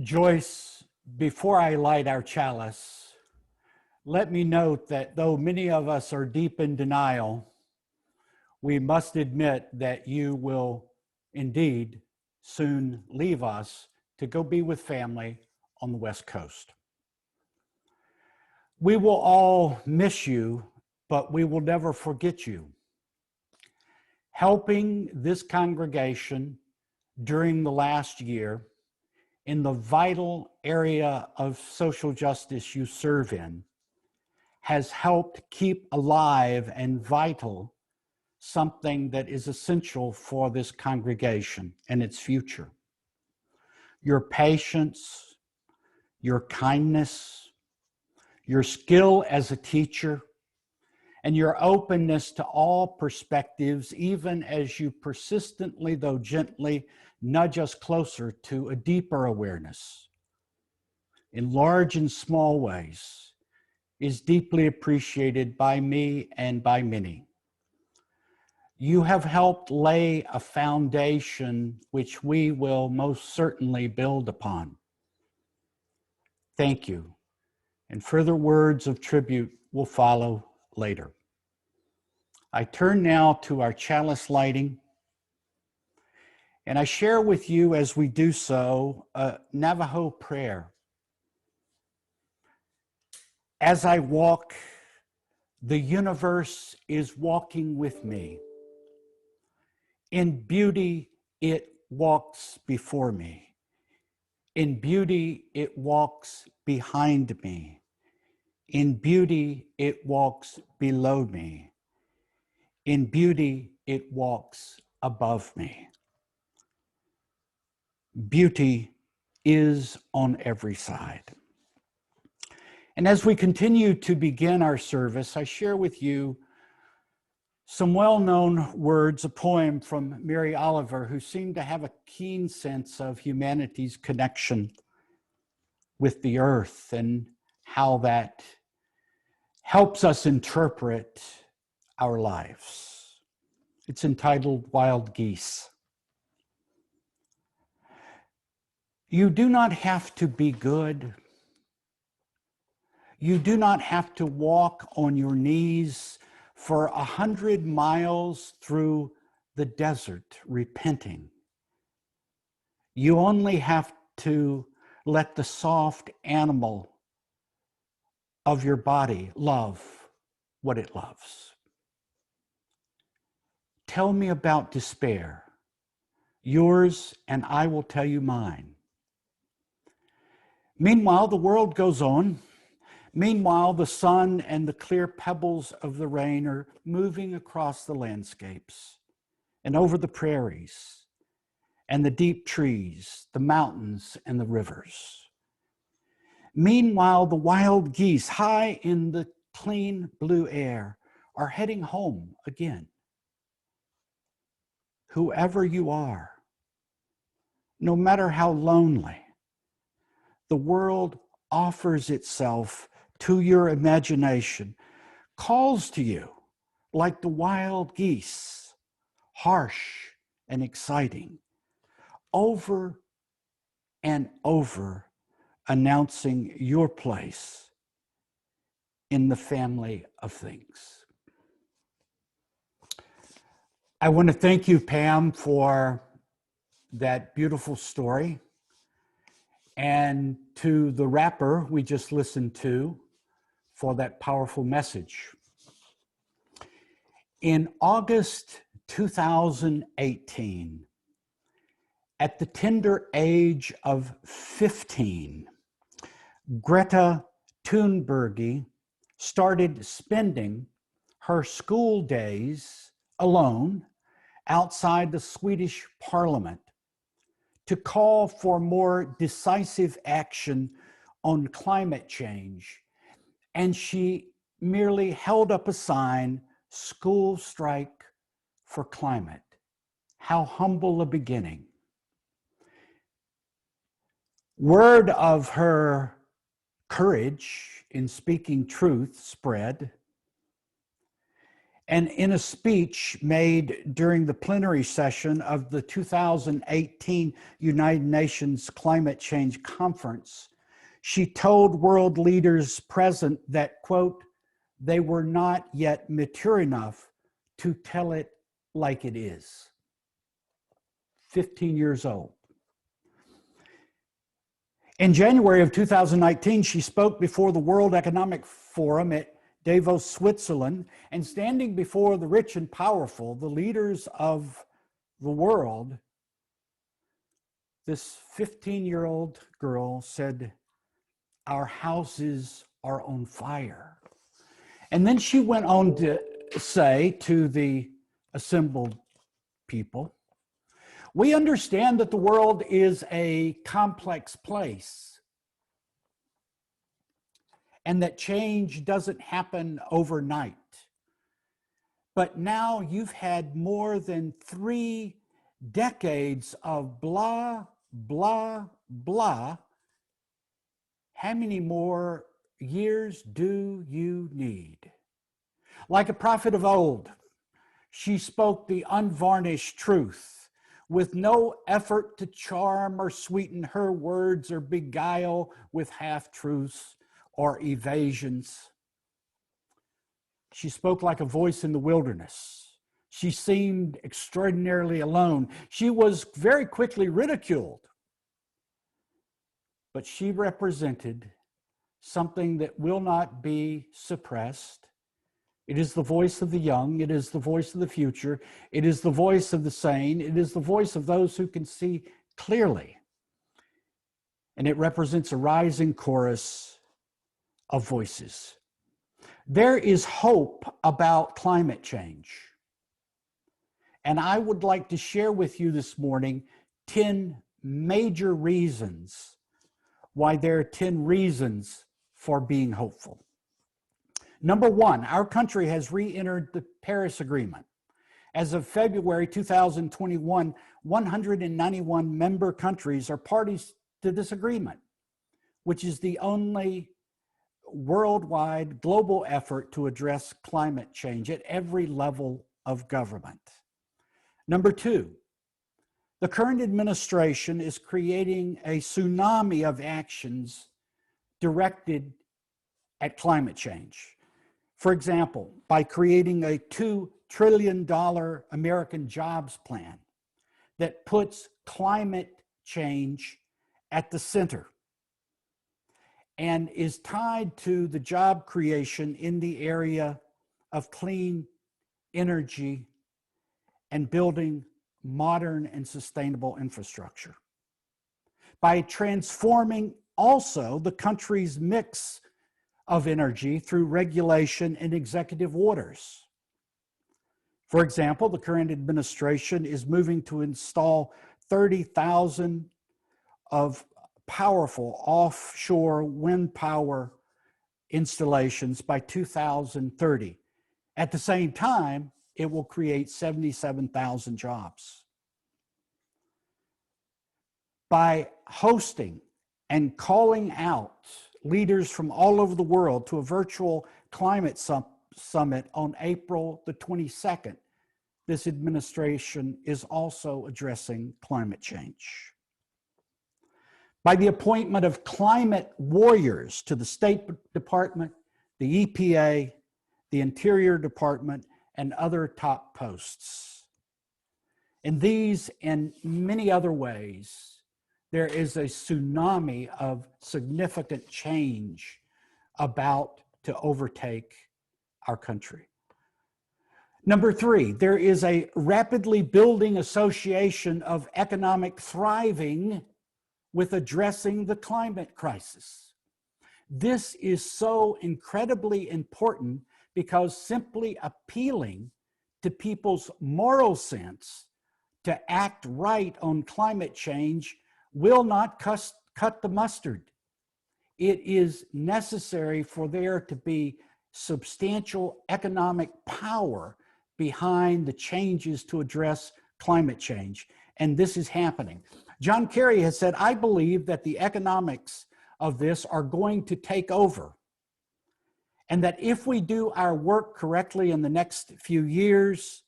Joyce, before I light our chalice, let me note that though many of us are deep in denial, we must admit that you will indeed soon leave us to go be with family on the West Coast. We will all miss you, but we will never forget you. Helping this congregation during the last year in the vital area of social justice you serve in has helped keep alive and vital something that is essential for this congregation and its future. Your patience, your kindness, your skill as a teacher, and your openness to all perspectives, even as you persistently, though gently, nudge us closer to a deeper awareness in large and small ways, is deeply appreciated by me and by many. You have helped lay a foundation which we will most certainly build upon. Thank you. And further words of tribute will follow later. I turn now to our chalice lighting, and I share with you as we do so a Navajo prayer. As I walk, the universe is walking with me. In beauty, it walks before me. In beauty, it walks behind me. In beauty, it walks below me. In beauty, it walks above me. Beauty is on every side. And as we continue to begin our service, I share with you some well-known words, a poem from Mary Oliver, who seemed to have a keen sense of humanity's connection with the earth and how that helps us interpret our lives. It's entitled Wild Geese. You do not have to be good. You do not have to walk on your knees for 100 miles through the desert repenting. You only have to let the soft animal of your body love what it loves. Tell me about despair, yours, and I will tell you mine. Meanwhile, the world goes on. Meanwhile, the sun and the clear pebbles of the rain are moving across the landscapes and over the prairies and the deep trees, the mountains and the rivers. Meanwhile, the wild geese high in the clean blue air are heading home again. Whoever you are, no matter how lonely, the world offers itself to your imagination, calls to you like the wild geese, harsh and exciting, over and over, announcing your place in the family of things. I want to thank you, Pam, for that beautiful story, and to the rapper we just listened to for that powerful message. In August 2018, at the tender age of 15, Greta Thunberg started spending her school days alone outside the Swedish parliament to call for more decisive action on climate change. And she merely held up a sign, "School Strike for Climate." How humble a beginning. Word of her courage in speaking truth spread, And in a speech made during the plenary session of the 2018 United Nations Climate Change Conference, she told world leaders present that, quote, they were not yet mature enough to tell it like it is. 15 years old. In January of 2019, she spoke before the World Economic Forum at Davos, Switzerland, and standing before the rich and powerful, the leaders of the world, this 15-year-old girl said, our houses are on fire. And then she went on to say to the assembled people, we understand that the world is a complex place and that change doesn't happen overnight. But now you've had more than 3 decades of blah, blah, blah. How many more years do you need? Like a prophet of old, she spoke the unvarnished truth with no effort to charm or sweeten her words or beguile with half-truths or evasions. She spoke like a voice in the wilderness. She seemed extraordinarily alone. She was very quickly ridiculed, but she represented something that will not be suppressed. It is the voice of the young. It is the voice of the future. It is the voice of the sane. It is the voice of those who can see clearly. And it represents a rising chorus of voices. There is hope about climate change. And I would like to share with you this morning 10 major reasons why there are 10 reasons for being hopeful. Number one, our country has re-entered the Paris Agreement. As of February 2021, 191 member countries are parties to this agreement, which is the only worldwide global effort to address climate change at every level of government. Number two, the current administration is creating a tsunami of actions directed at climate change. For example, by creating a $2 trillion American jobs plan that puts climate change at the center and is tied to the job creation in the area of clean energy and building modern and sustainable infrastructure. By transforming also the country's mix of energy through regulation and executive orders. For example, the current administration is moving to install 30,000 of powerful offshore wind power installations by 2030. At the same time, it will create 77,000 jobs. By hosting and calling out leaders from all over the world to a virtual climate summit on April the 22nd, this administration is also addressing climate change. By the appointment of climate warriors to the State Department, the EPA, the Interior Department, and other top posts. In these and many other ways, there is a tsunami of significant change about to overtake our country. Number three, there is a rapidly building association of economic thriving with addressing the climate crisis. This is so incredibly important because simply appealing to people's moral sense to act right on climate change will not cut the mustard. It is necessary for there to be substantial economic power behind the changes to address climate change. And this is happening. John Kerry has said, I believe that the economics of this are going to take over. And that if we do our work correctly in the next few years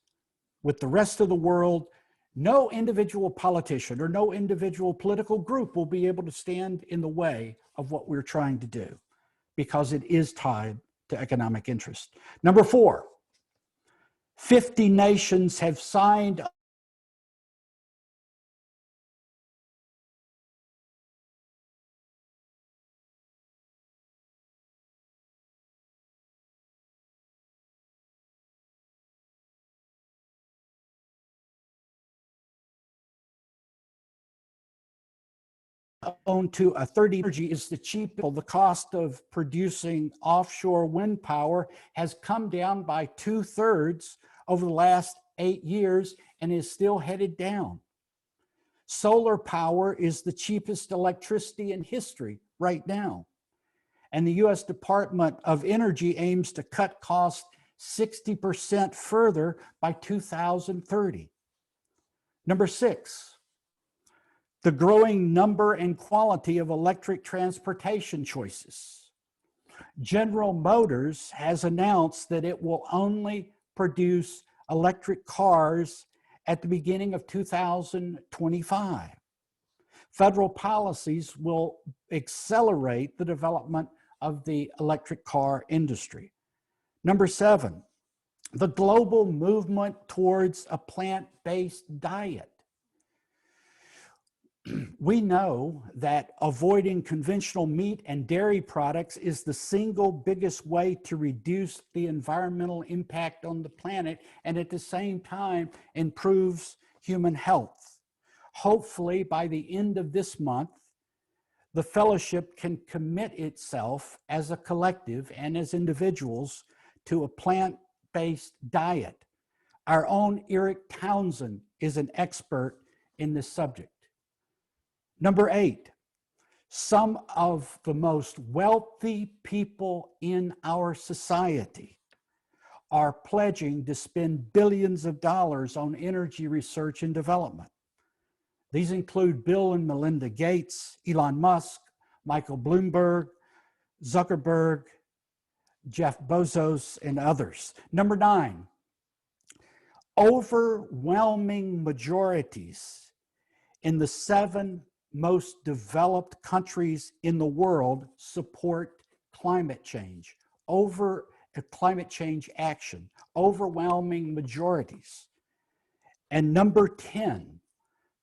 with the rest of the world, no individual politician or no individual political group will be able to stand in the way of what we're trying to do, because it is tied to economic interest. Number 4, 50 nations have signed on to a 30 energy is the cheapest. The cost of producing offshore wind power has come down by 2/3 over the last 8 years and is still headed down. Solar power is the cheapest electricity in history right now. And the US Department of Energy aims to cut costs 60% further by 2030. Number 6, the growing number and quality of electric transportation choices. General Motors has announced that it will only produce electric cars at the beginning of 2025. Federal policies will accelerate the development of the electric car industry. Number 7, the global movement towards a plant-based diet. We know that avoiding conventional meat and dairy products is the single biggest way to reduce the environmental impact on the planet and at the same time improves human health. Hopefully, by the end of this month, the fellowship can commit itself as a collective and as individuals to a plant-based diet. Our own Eric Townsend is an expert in this subject. Number 8, some of the most wealthy people in our society are pledging to spend billions of dollars on energy research and development. These include Bill and Melinda Gates, Elon Musk, Michael Bloomberg, Zuckerberg, Jeff Bezos, and others. Number 9, overwhelming majorities in the 7 most developed countries in the world support climate change, climate change action, overwhelming majorities. And number 10,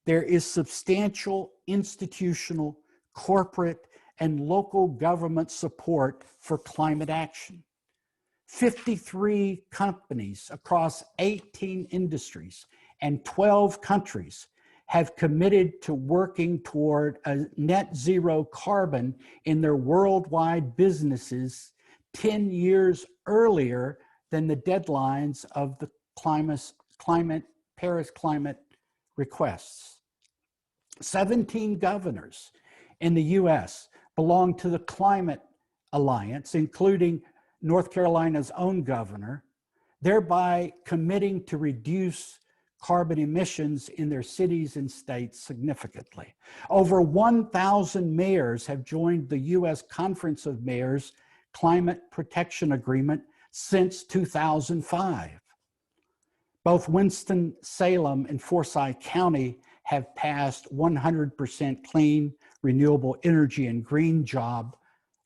there is substantial institutional, corporate, and local government support for climate action. 53 companies across 18 industries and 12 countries have committed to working toward a net zero carbon in their worldwide businesses 10 years earlier than the deadlines of the Paris climate requests. 17 governors in the US belong to the Climate Alliance, including North Carolina's own governor, thereby committing to reduce carbon emissions in their cities and states significantly. Over 1,000 mayors have joined the US Conference of Mayors Climate Protection Agreement since 2005. Both Winston-Salem and Forsyth County have passed 100% clean, renewable energy and green job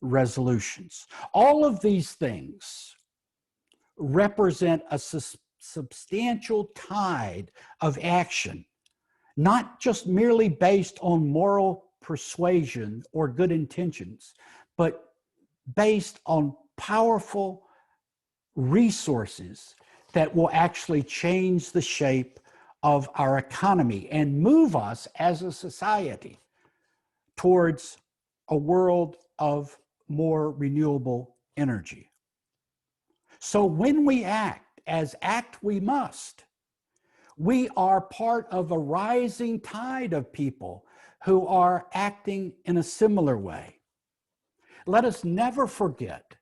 resolutions. All of these things represent a substantial tide of action, not just merely based on moral persuasion or good intentions, but based on powerful resources that will actually change the shape of our economy and move us as a society towards a world of more renewable energy. So when we act, as act we must, we are part of a rising tide of people who are acting in a similar way. Let us never forget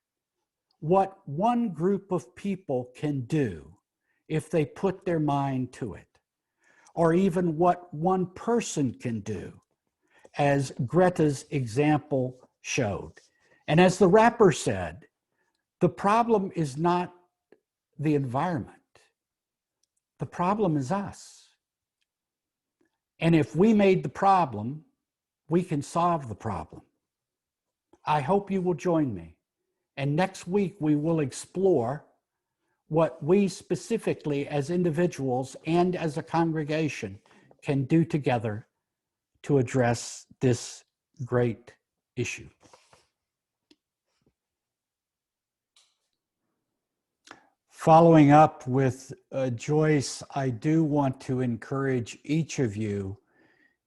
what one group of people can do if they put their mind to it, or even what one person can do, as Greta's example showed. And as the rapper said, The problem is not the environment. The problem is us. And if we made the problem, we can solve the problem. I hope you will join me. And next week, we will explore what we specifically as individuals and as a congregation can do together to address this great issue. Following up with Joyce, I do want to encourage each of you,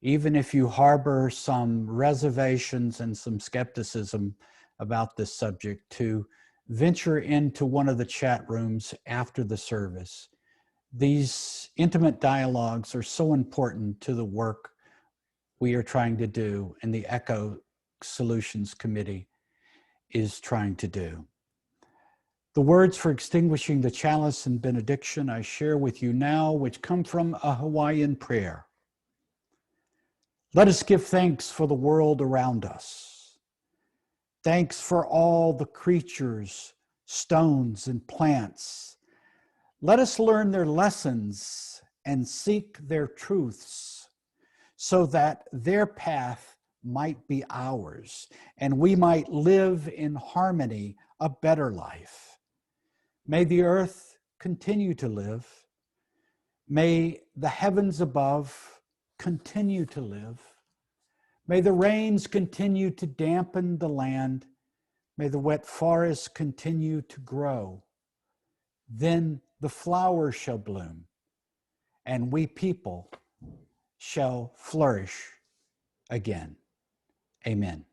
even if you harbor some reservations and some skepticism about this subject, to venture into one of the chat rooms after the service. These intimate dialogues are so important to the work we are trying to do and the Echo Solutions Committee is trying to do. The words for extinguishing the chalice and benediction I share with you now, which come from a Hawaiian prayer. Let us give thanks for the world around us. Thanks for all the creatures, stones, and plants. Let us learn their lessons and seek their truths so that their path might be ours and we might live in harmony, a better life. May the earth continue to live. May the heavens above continue to live. May the rains continue to dampen the land. May the wet forests continue to grow. Then the flowers shall bloom, and we people shall flourish again. Amen.